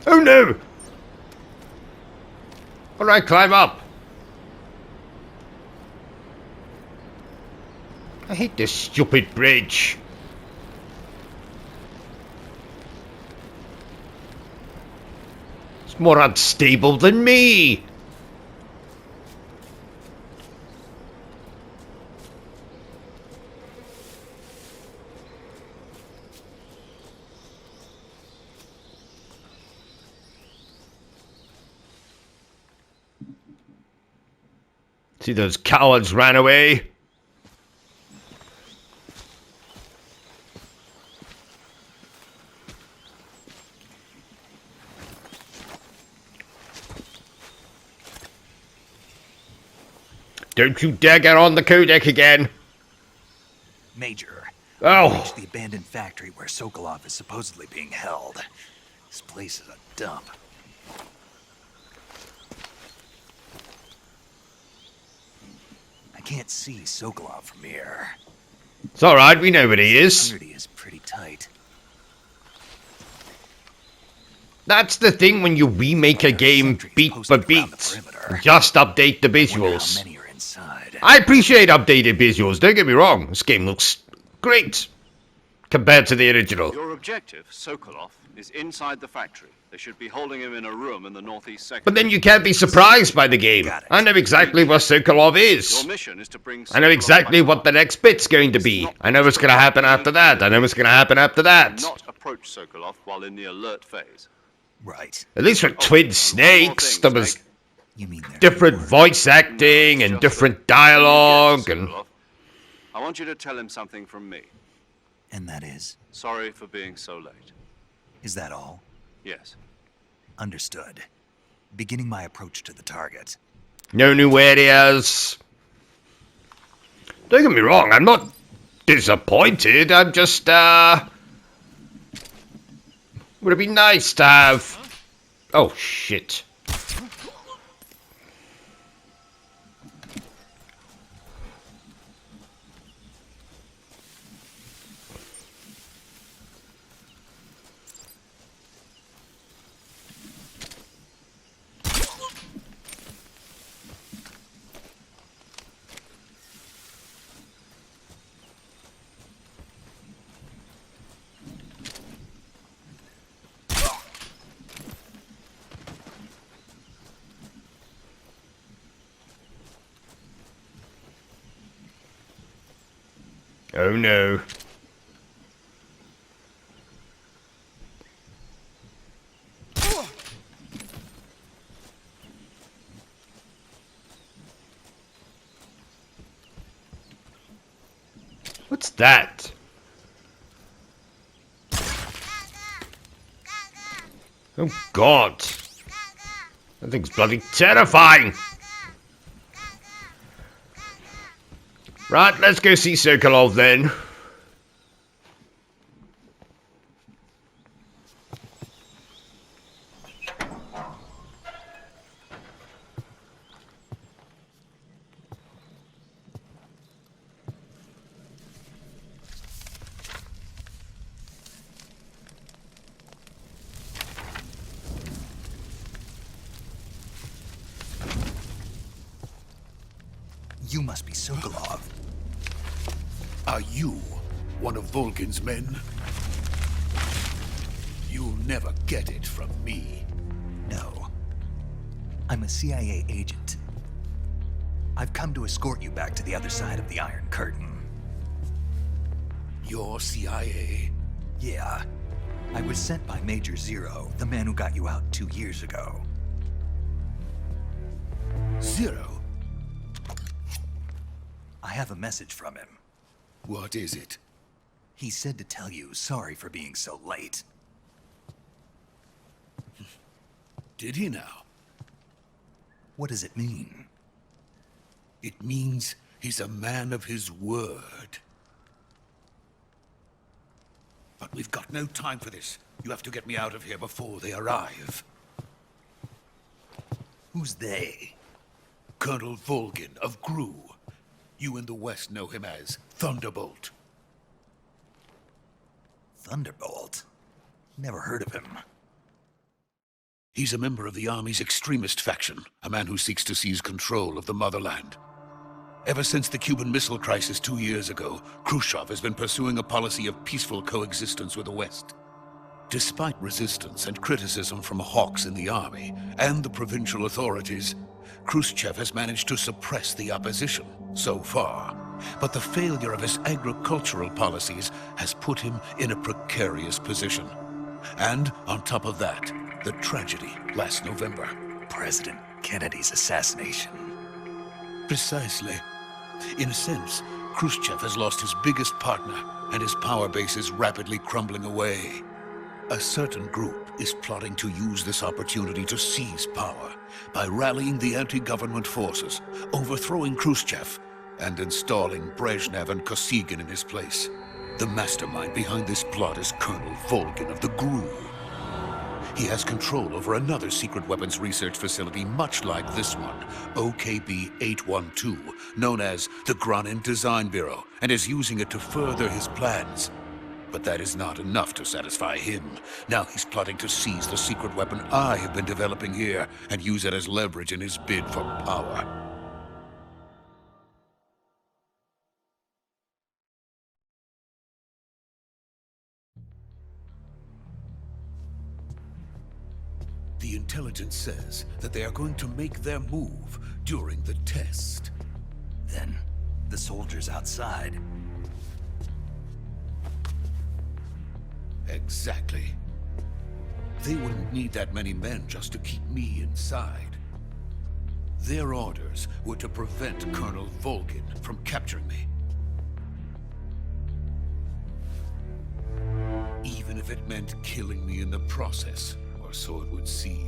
S1: Oh no! How do I climb up? I hate this stupid bridge. It's more unstable than me. See, those cowards ran away. Don't you dare get on the codec again.
S2: Major.
S1: Oh.
S2: Reach the abandoned factory where Sokolov is supposedly being held. This place is a dump. I can't see Sokolov from here.
S1: It's alright, we know what he is.
S2: Security is pretty tight.
S1: That's the thing when you remake a game beat for beat. Just update the visuals.
S2: How many are inside?
S1: I appreciate updated visuals, don't get me wrong. This game looks great compared to the original.
S3: Your objective, Sokolov, is inside the factory. They should be holding him in a room in the northeast sector.
S1: But then you can't be surprised by the game. I know exactly what Sokolov is.
S3: Your mission is to bring
S1: I know exactly what the next bit's going to be. I know what's going to happen after that. I know what's going to happen after that.
S3: Not approach Sokolov while in the alert phase.
S2: Right.
S1: At least with Twin Snakes, there was
S2: You mean there
S1: different
S2: were-
S1: voice acting and different dialogue and...
S3: Sokolov, I want you to tell him something from me.
S2: And that is?
S3: Sorry for being so late.
S2: Is that all?
S3: Yes.
S2: Understood. Beginning my approach to the target.
S1: No new areas. Don't get me wrong, I'm not disappointed. I'm just, would it be nice to have... Oh, shit. Oh no. What's that? Oh god. That thing's bloody terrifying. Right, let's go see Sokolov then.
S2: You must be Sokolov.
S9: Are you one of Volgin's men? You'll never get it from me.
S2: No. I'm a CIA agent. I've come to escort you back to the other side of the Iron Curtain.
S9: You're CIA?
S2: Yeah. I was sent by Major Zero, the man who got you out 2 years ago.
S9: Zero?
S2: I have a message from him.
S9: What is it?
S2: He said to tell you sorry for being so late.
S9: Did he now?
S2: What does it mean?
S9: It means he's a man of his word. But we've got no time for this. You have to get me out of here before they arrive.
S2: Who's they?
S9: Colonel Volgin of GRU. You in the West know him as Thunderbolt.
S2: Thunderbolt? Never heard of him.
S9: He's a member of the Army's extremist faction, a man who seeks to seize control of the motherland. Ever since the Cuban Missile Crisis 2 years ago, Khrushchev has been pursuing a policy of peaceful coexistence with the West. Despite resistance and criticism from hawks in the army and the provincial authorities, Khrushchev has managed to suppress the opposition so far. But the failure of his agricultural policies has put him in a precarious position. And on top of that, the tragedy last November.
S2: President Kennedy's assassination.
S9: Precisely. In a sense, Khrushchev has lost his biggest partner, and his power base is rapidly crumbling away. A certain group is plotting to use this opportunity to seize power by rallying the anti-government forces, overthrowing Khrushchev, and installing Brezhnev and Kosygin in his place. The mastermind behind this plot is Colonel Volgin of the GRU. He has control over another secret weapons research facility much like this one, OKB-812, known as the Granin Design Bureau, and is using it to further his plans. But that is not enough to satisfy him. Now he's plotting to seize the secret weapon I have been developing here and use it as leverage in his bid for power. The intelligence says that they are going to make their move during the test.
S2: Then, the soldiers outside.
S9: Exactly. They wouldn't need that many men just to keep me inside. Their orders were to prevent Colonel Volgin from capturing me. Even if it meant killing me in the process, or so it would seem.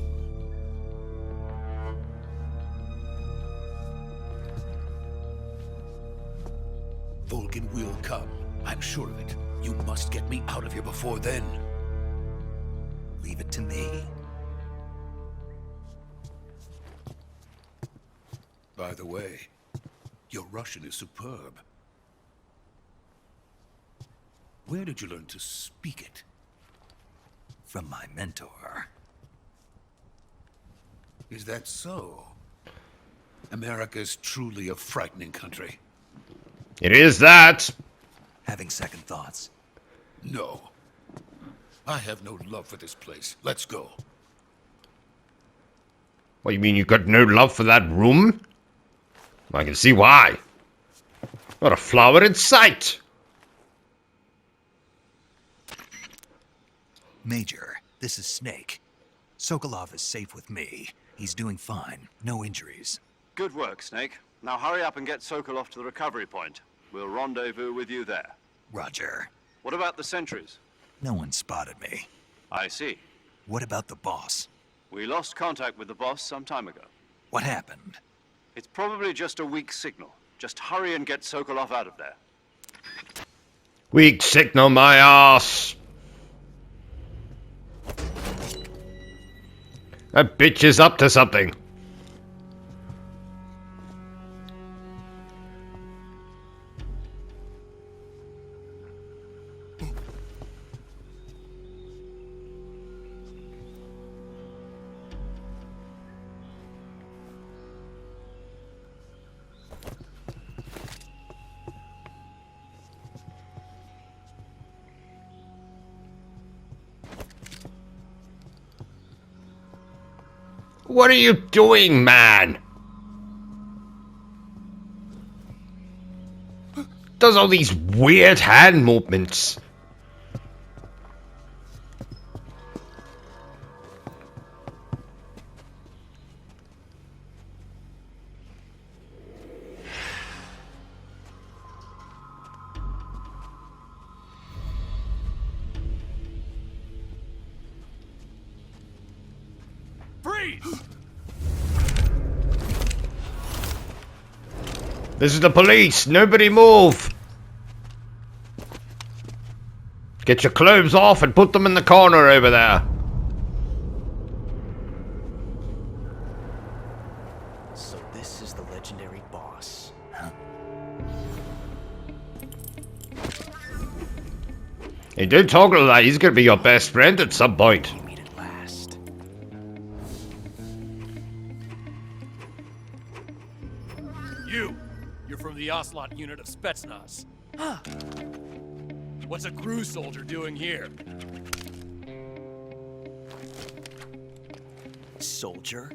S9: Volgin will come. I'm sure of it. You must get me out of here before then.
S2: Leave it to me.
S9: By the way, your Russian is superb. Where did you learn to speak it?
S2: From my mentor.
S9: Is that so? America is truly a frightening country.
S1: It is that.
S2: Having second thoughts.
S9: No. I have no love for this place. Let's go.
S1: What, you mean you got no love for that room? I can see why. Not a flower in sight.
S2: Major, this is Snake. Sokolov is safe with me. He's doing fine. No injuries.
S3: Good work, Snake. Now hurry up and get Sokolov to the recovery point. We'll rendezvous with you there.
S2: Roger.
S3: What about the sentries?
S2: No one spotted me.
S3: I see.
S2: What about the boss?
S3: We lost contact with the boss some time ago.
S2: What happened?
S3: It's probably just a weak signal. Just hurry and get Sokolov out of there.
S1: Weak signal, my ass. That bitch is up to something. What are you doing, man? Does all these weird hand movements. This is the police. Nobody move. Get your clothes off and put them in the corner over there.
S10: So this is the legendary boss.
S1: Hey, don't talk like that. He's gonna be your best friend at some point.
S10: You meet at last.
S11: You're from the Ocelot unit of Spetsnaz. What's a crew soldier doing here?
S10: Soldier?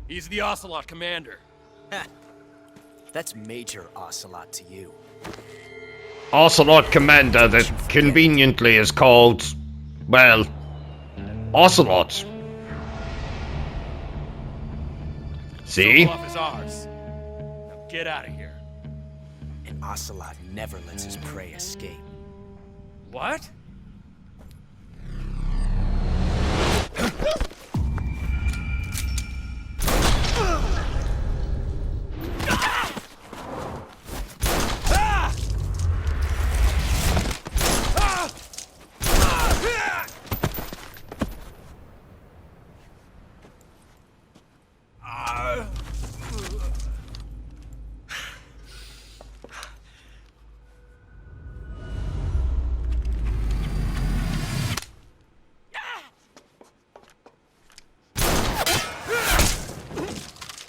S11: He's the Ocelot commander.
S10: That's Major Ocelot to you.
S1: Ocelot Commander that conveniently is called, well, Ocelot. See?
S11: Sokolov is ours. Now get out of here.
S10: And Ocelot never lets his prey escape.
S11: What?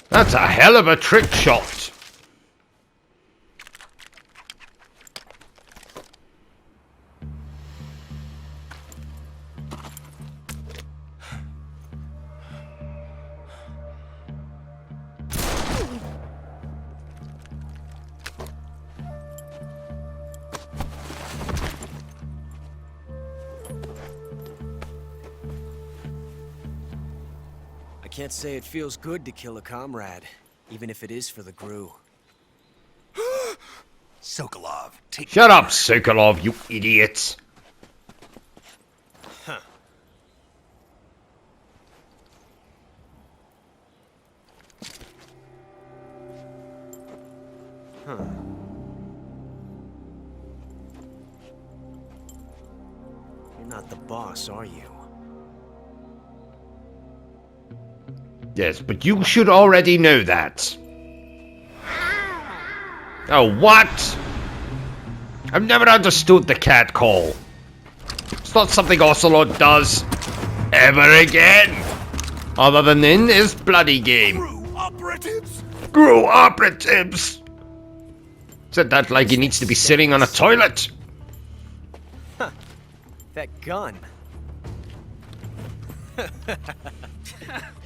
S1: That's a hell of a trick shot.
S10: I can't say it feels good to kill a comrade, even if it is for the GRU.
S2: Sokolov, take...
S1: Shut up, Sokolov, you idiot.
S10: Huh. Huh. You're not the boss, are you?
S1: Yes, but you should already know that. Oh, what? I've never understood the cat call. It's not something Ocelot does ever again. Other than in his bloody game.
S9: GRU operatives!
S1: GRU operatives! Said that like he needs to be sitting on a toilet.
S10: Huh. That gun.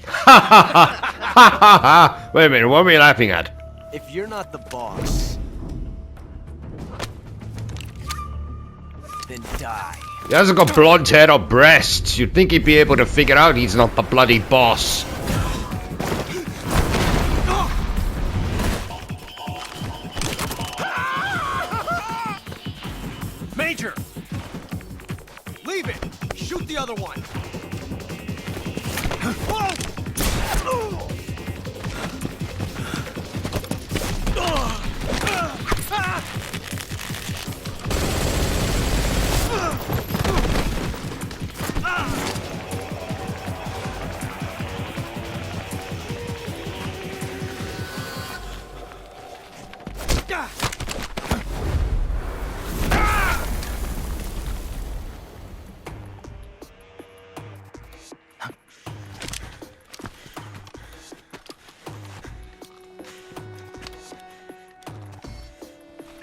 S1: Ha ha ha ha ha ha! Wait a minute, what are we laughing at?
S10: If you're not the boss, then die.
S1: He hasn't got blonde hair or breasts. You'd think he'd be able to figure out he's not the bloody boss.
S10: Major! Leave it! Shoot the other one!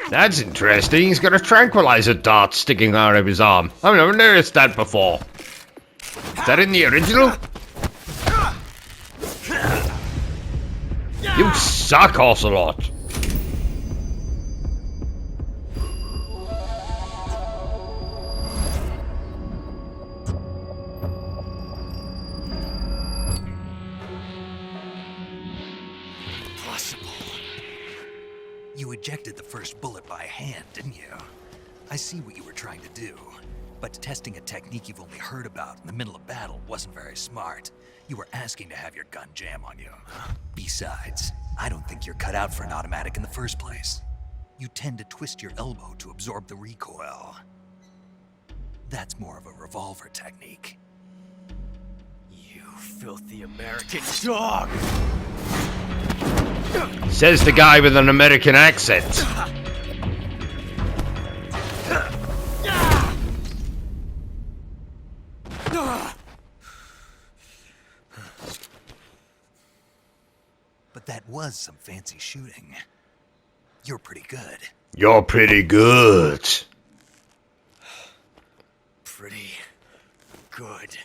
S1: That's interesting. He's got a tranquilizer dart sticking out of his arm. I've never noticed that before. Is that in the original? You suck, Ocelot.
S2: You ejected the first bullet by hand, didn't you? I see what you were trying to do. But testing a technique you've only heard about in the middle of battle wasn't very smart. You were asking to have your gun jam on you. Besides, I don't think you're cut out for an automatic in the first place. You tend to twist your elbow to absorb the recoil. That's more of a revolver technique.
S10: You filthy American dog!
S1: Says the guy with an American accent.
S2: But that was some fancy shooting. You're pretty good.
S1: You're pretty good.
S10: Pretty good.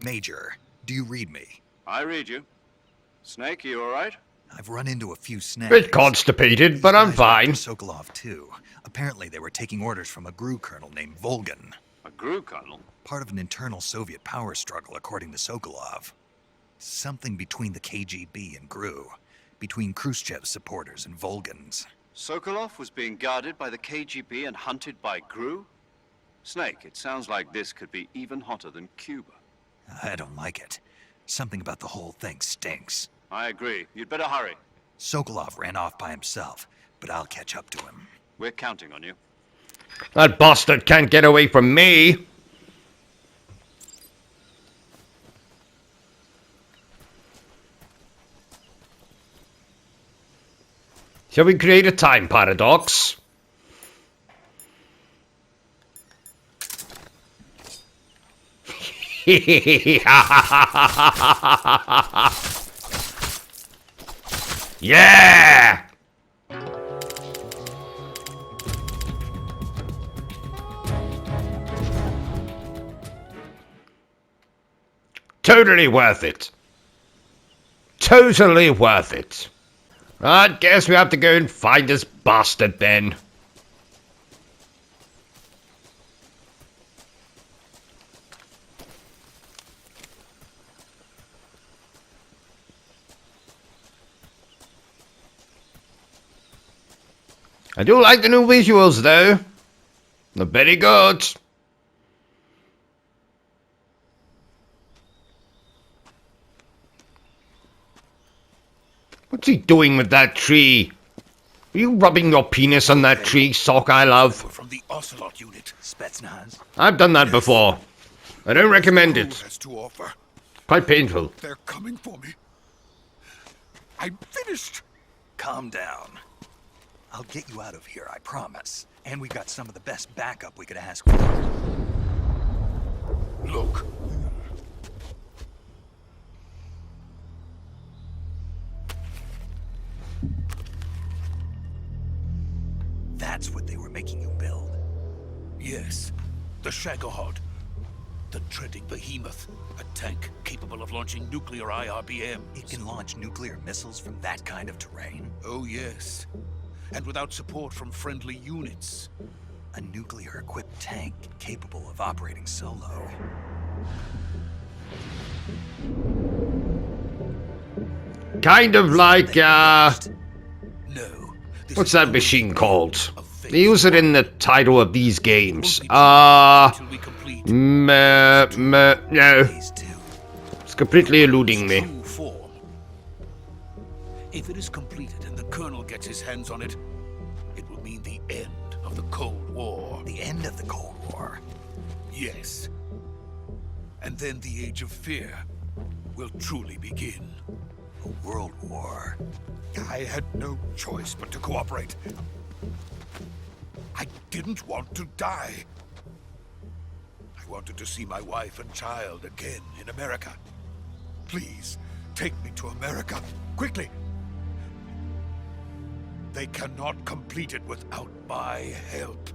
S2: Major, do you read me?
S3: I read you. Snake, you alright?
S2: I've run into a few snags.
S1: Bit constipated, but I'm fine.
S2: Sokolov, too. Apparently they were taking orders from a GRU colonel named Volgan.
S3: A GRU colonel?
S2: Part of an internal Soviet power struggle, according to Sokolov. Something between the KGB and GRU. Between Khrushchev's supporters and Volgan's.
S3: Sokolov was being guarded by the KGB and hunted by GRU? Snake, it sounds like this could be even hotter than Cuba.
S2: I don't like it. Something about the whole thing stinks.
S3: I agree. You'd better hurry.
S2: Sokolov ran off by himself, but I'll catch up to him.
S3: We're counting on you.
S1: That bastard can't get away from me. Shall we create a time paradox? Yeah! Totally worth it. Totally worth it. I guess we have to go and find this bastard then. I do like the new visuals though. They're very good. What's he doing with that tree? Are you rubbing your penis on that tree, sock I love?
S9: From the Ocelot unit.
S2: Spetsnaz.
S1: I've done that before. I don't recommend it.
S9: Has to offer.
S1: Quite painful.
S9: They're coming for me. I'm finished.
S2: Calm down. I'll get you out of here, I promise. And we got some of the best backup we could ask for.
S9: Look.
S2: That's what they were making you build.
S9: Yes, the Shagohod. The treading behemoth. A tank capable of launching nuclear IRBMs.
S2: It can launch nuclear missiles from that kind of terrain?
S9: Oh, yes. And without support from friendly units.
S2: A nuclear-equipped tank capable of operating solo.
S1: Kind of like,
S9: No.
S1: what's that machine called? They use it in the title of these games.
S9: No.
S1: No. It's completely eluding me.
S9: Form. If it is completed and the Colonel gets his hands on it, it will mean the end of the Cold War.
S2: The end of the Cold War?
S9: Yes. And then the Age of Fear will truly begin.
S2: A world war.
S9: I had no choice but to cooperate. I didn't want to die. I wanted to see my wife and child again in America. Please, take me to America, quickly. They cannot complete it without my help.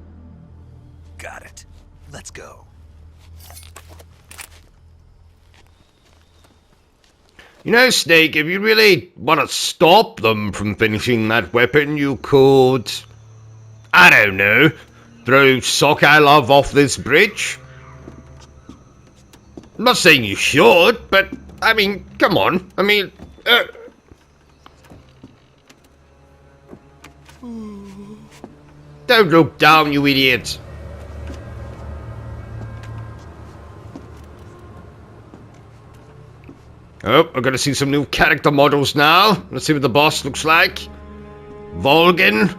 S2: Got it. Let's go.
S1: You know, Snake, if you really want to stop them from finishing that weapon, you could... I don't know. Throw Sokolov off this bridge? I'm not saying you should, but, I mean, come on. I mean, Don't look down, you idiot. Oh, I'm gonna see some new character models now. Let's see what the boss looks like. Volgin.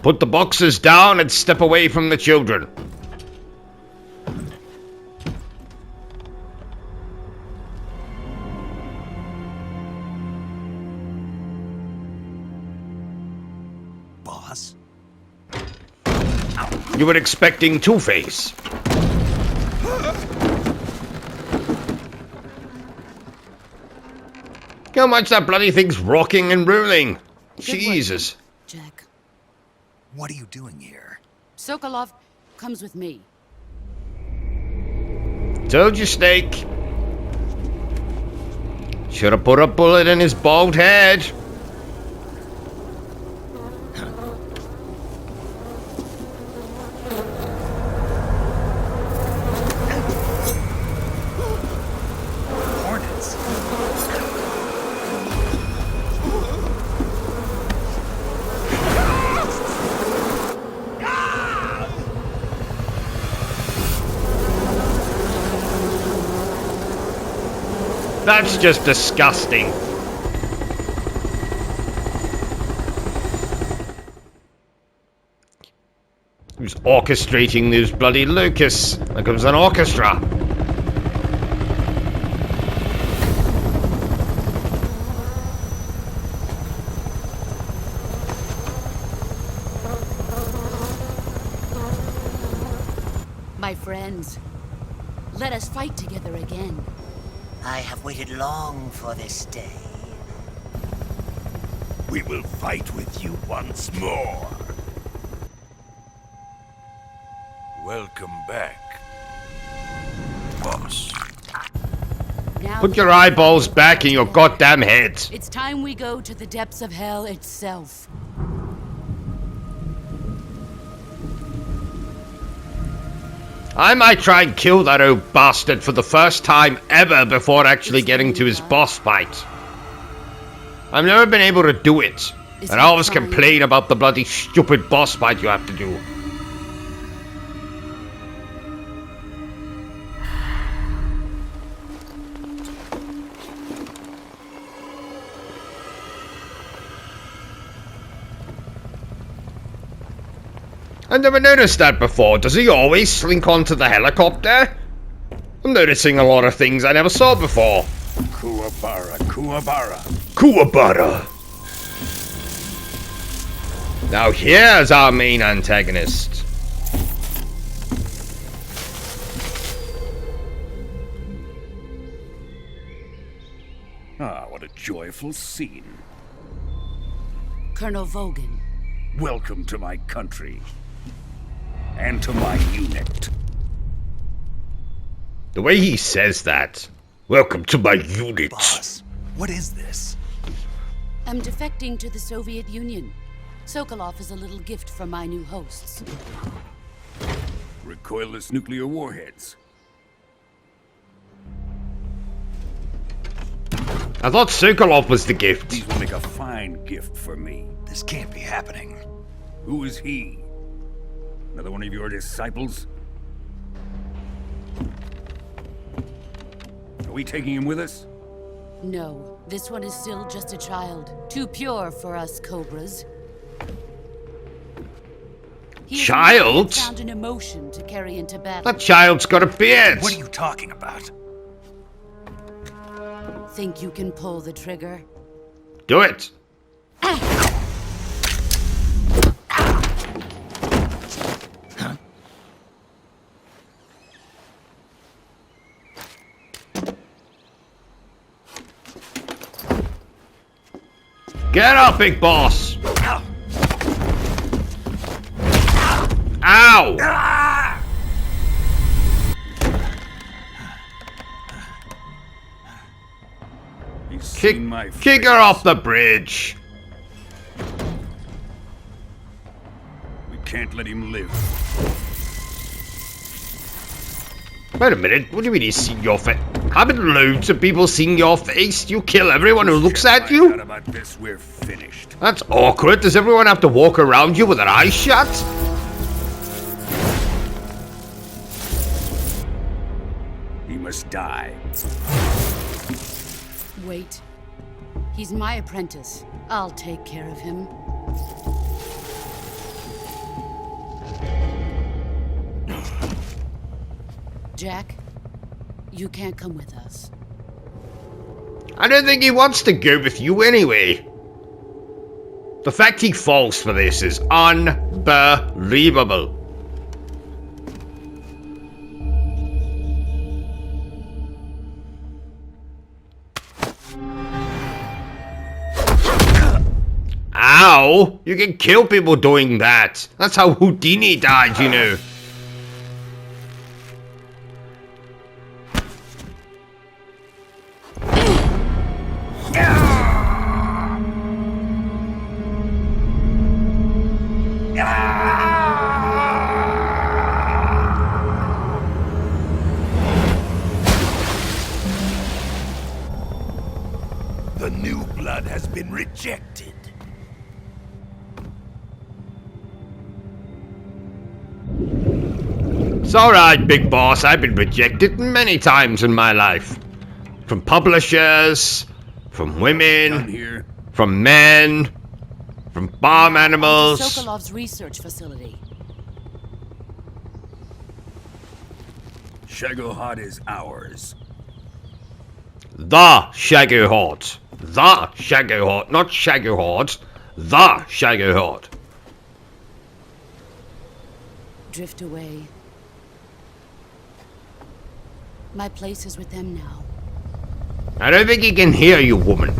S1: Put the boxes down and step away from the children.
S2: Boss?
S1: You were expecting Two-Face. How much that bloody thing's rocking and rolling. Jesus.
S8: Jack.
S2: What are you doing here?
S8: Sokolov comes with me.
S1: Told you, Snake. Should have put a bullet in his bald head.
S2: Hornets.
S1: That's just disgusting. Who's orchestrating those bloody locusts? There comes an orchestra.
S8: My friends, let us fight together again.
S12: I have waited long for this day.
S9: We will fight with you once more. Welcome back, boss.
S8: Now
S1: Put your eyeballs back in your goddamn head.
S8: it's time we go to the depths of hell itself.
S1: I might try and kill that old bastard for the first time ever before actually getting to his boss fight. I've never been able to do it. And I always complain about the bloody stupid boss fight you have to do. I never noticed that before. Does he always slink onto the helicopter? I'm noticing a lot of things I never saw before.
S9: Kuwabara, Kuwabara.
S1: Kuwabara. Now here's our main antagonist.
S9: Ah, what a joyful scene.
S8: Colonel Vogan.
S9: Welcome to my country. And to my unit.
S1: The way he says that. Welcome to my unit.
S2: Boss, what is this?
S8: I'm defecting to the Soviet Union. Sokolov is a little gift from my new hosts.
S9: Recoilless nuclear warheads.
S1: I thought Sokolov was the gift.
S9: These will make a fine gift for me.
S2: This can't be happening.
S9: Who is he? Another one of your disciples? Are we taking him with us?
S8: No, this one is still just a child. Too pure for us Cobras.
S1: Child?
S8: Found an emotion to carry into battle.
S1: That child's got a beard.
S2: What are you talking about?
S8: Think you can pull the trigger?
S1: Do it. Get up, big boss! Ow! Kick her off the bridge!
S9: We can't let him live.
S1: Wait a minute, what do you mean he's seen your face? Haven't loads of people seen your face? You kill everyone who looks at you?
S9: About this, we're finished.
S1: That's awkward. Does everyone have to walk around you with their eyes shut?
S9: He must die.
S8: Wait. He's my apprentice. I'll take care of him. Jack, you can't come with us.
S1: I don't think he wants to go with you anyway. The fact he falls for this is unbelievable. Ow! You can kill people doing that. That's how Houdini died, you know.
S9: The new blood has been rejected.
S1: It's alright, big boss. I've been rejected many times in my life. From publishers, from women, from men, from farm animals.
S8: Sokolov's research facility.
S9: Shagohod is ours.
S1: The Shagohod. The Shagohod. Not Shagohod. The Shagohod.
S8: Drift away. My place is with them now.
S1: I don't think he can hear you, woman.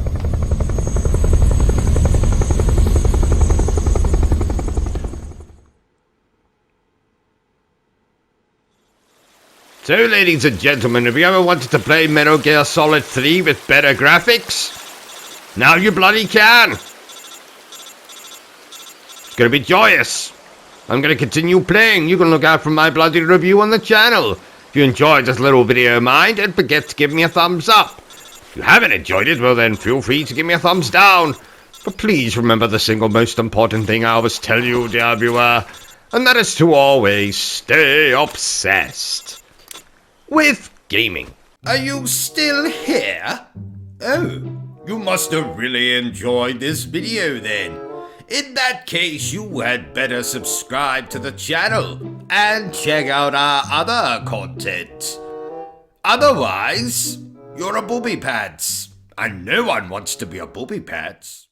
S1: So, ladies and gentlemen, have you ever wanted to play Metal Gear Solid 3 with better graphics? Now you bloody can! It's gonna be joyous. I'm gonna continue playing. You can look out for my bloody review on the channel. If you enjoyed this little video of mine, don't forget to give me a thumbs up. If you haven't enjoyed it, well then feel free to give me a thumbs down. But please remember the single most important thing I always tell you, dear viewer, and that is to always stay obsessed with gaming. Are you still here? Oh, you must have really enjoyed this video then. In that case, you had better subscribe to the channel and check out our other content. Otherwise, you're a booby pants, and no one wants to be a booby pants.